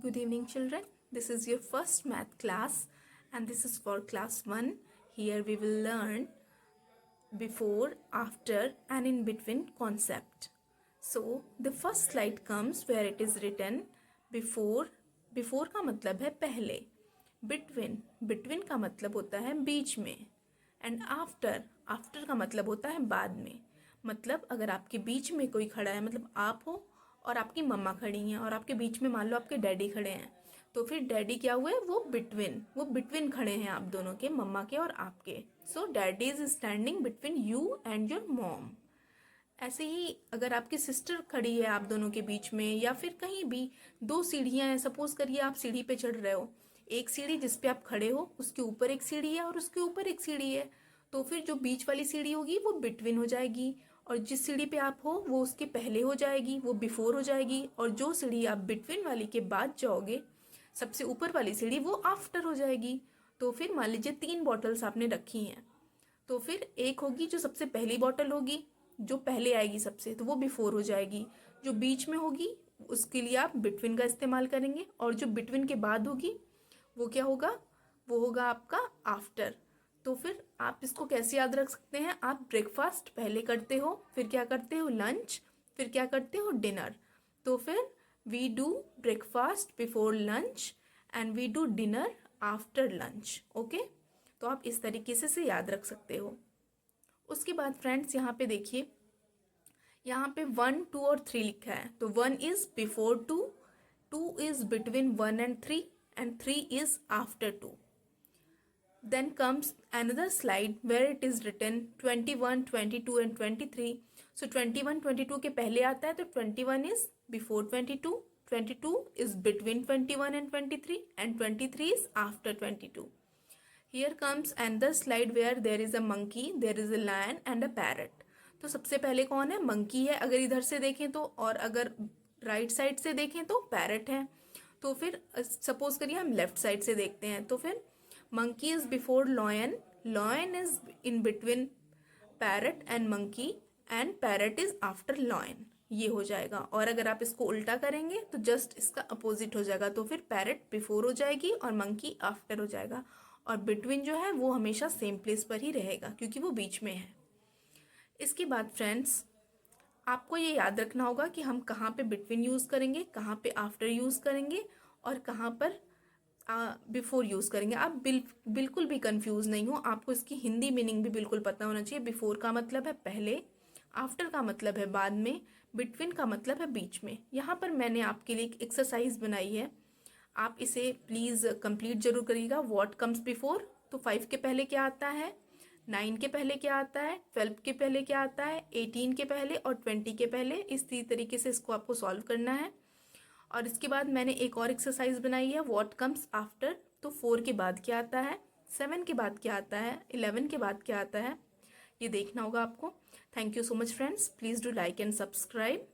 Good evening, children. This is your first math class, and this is for class 1. Here we will learn before, after, and in between concept. So, the first slide comes where it is written before. Before का मतलब है पहले. Between का मतलब होता है बीच में. And after का मतलब होता है बाद में. मतलब अगर आपके बीच में कोई खड़ा है, मतलब आप हो और आपकी मम्मा खड़ी हैं, और आपके बीच में मान लो आपके डैडी खड़े हैं, तो फिर डैडी क्या हुए, वो बिटवीन खड़े हैं आप दोनों के, मम्मा के और आपके. So daddy is standing between you and your mom. ऐसे ही अगर आपकी सिस्टर खड़ी है आप दोनों के बीच में, या फिर कहीं भी दो सीढ़ियां हैं, सपोज करिए आप सीढ़ी पे चढ़ रहे हो, एक सीढ़ी जिस पे आप खड़े हो उसके ऊपर एक सीढ़ी है और उसके ऊपर एक सीढ़ी है, तो फिर जो बीच वाली सीढ़ी होगी वो बिटवीन हो जाएगी, और जिस सीढ़ी पे आप हो वो उसके पहले हो जाएगी, वो बिफोर हो जाएगी, और जो सीढ़ी आप बिटवीन वाली के बाद जाओगे, सबसे ऊपर वाली सीढ़ी, वो आफ्टर हो जाएगी. तो फिर मान लीजिए 3 बॉटल्स आपने रखी हैं, तो फिर एक होगी जो सबसे पहली बॉटल होगी, जो पहले आएगी सबसे, तो वो बिफोर हो जाएगी. जो बीच में होगी उसके लिए आप बिटवीन का इस्तेमाल करेंगे, और जो बिटवीन के बाद होगी वो क्या होगा, वो होगा आपका आफ्टर. तो फिर आप इसको कैसे याद रख सकते हैं, आप ब्रेकफास्ट पहले करते हो, फिर क्या करते हो, लंच, फिर क्या करते हो, डिनर. तो फिर we do breakfast before lunch and we do dinner after lunch. Okay, तो आप इस तरीके से याद रख सकते हो. उसके बाद फ्रेंड्स यहाँ पे देखिए, यहाँ पे 1, 2 और 3 लिखा है, तो 1 is before 2, 2 is between 1 and 3, and 3 is after 2. Then comes another slide where it is written 21, 22 and 23. So 21, 22 के पहले आता है, तो 21 is before 22, 22 is between 21 and 23, and 23 is after 22. Here comes another slide where there is a monkey, there is a lion and a parrot. तो सबसे पहले कौन है, मंकी है अगर इधर से देखें तो, और अगर राइट साइड से देखें तो पैरट है. तो फिर सपोज करिए हम लेफ्ट साइड से देखते हैं, तो फिर monkey is before lion, lion is in between parrot and monkey, and parrot is after lion. ये हो जाएगा. और अगर आप इसको उल्टा करेंगे तो जस्ट इसका अपोजिट हो जाएगा, तो फिर पैरट बिफोर हो जाएगी और मंकी आफ्टर हो जाएगा, और बिटवीन जो है वो हमेशा सेम प्लेस पर ही रहेगा क्योंकि वो बीच में है. इसके बाद फ्रेंड्स आपको ये याद रखना होगा कि हम कहाँ पे बिटवीन यूज़ करेंगे, कहाँ पे आफ्टर यूज़ करेंगे, और कहाँ पर बिफोर यूज़ करेंगे. आप बिल्कुल भी कंफ्यूज नहीं हो, आपको इसकी हिंदी मीनिंग भी बिल्कुल पता होना चाहिए. बिफोर का मतलब है पहले, आफ्टर का मतलब है बाद में, बिटवीन का मतलब है बीच में. यहाँ पर मैंने आपके लिए एक एक्सरसाइज बनाई है, आप इसे प्लीज़ कंप्लीट जरूर करिएगा. व्हाट कम्स बिफोर, तो 5 के पहले क्या आता है, 9 के पहले क्या आता है, 12 के पहले क्या आता है, 18 के पहले और 20 के पहले. इसी तरीके से इसको आपको सॉल्व करना है. और इसके बाद मैंने एक और एक्सरसाइज बनाई है, व्हाट कम्स आफ्टर, तो 4 के बाद क्या आता है, 7 के बाद क्या आता है, 11 के बाद क्या आता है, ये देखना होगा आपको. Thank you so much friends. Please do like and subscribe.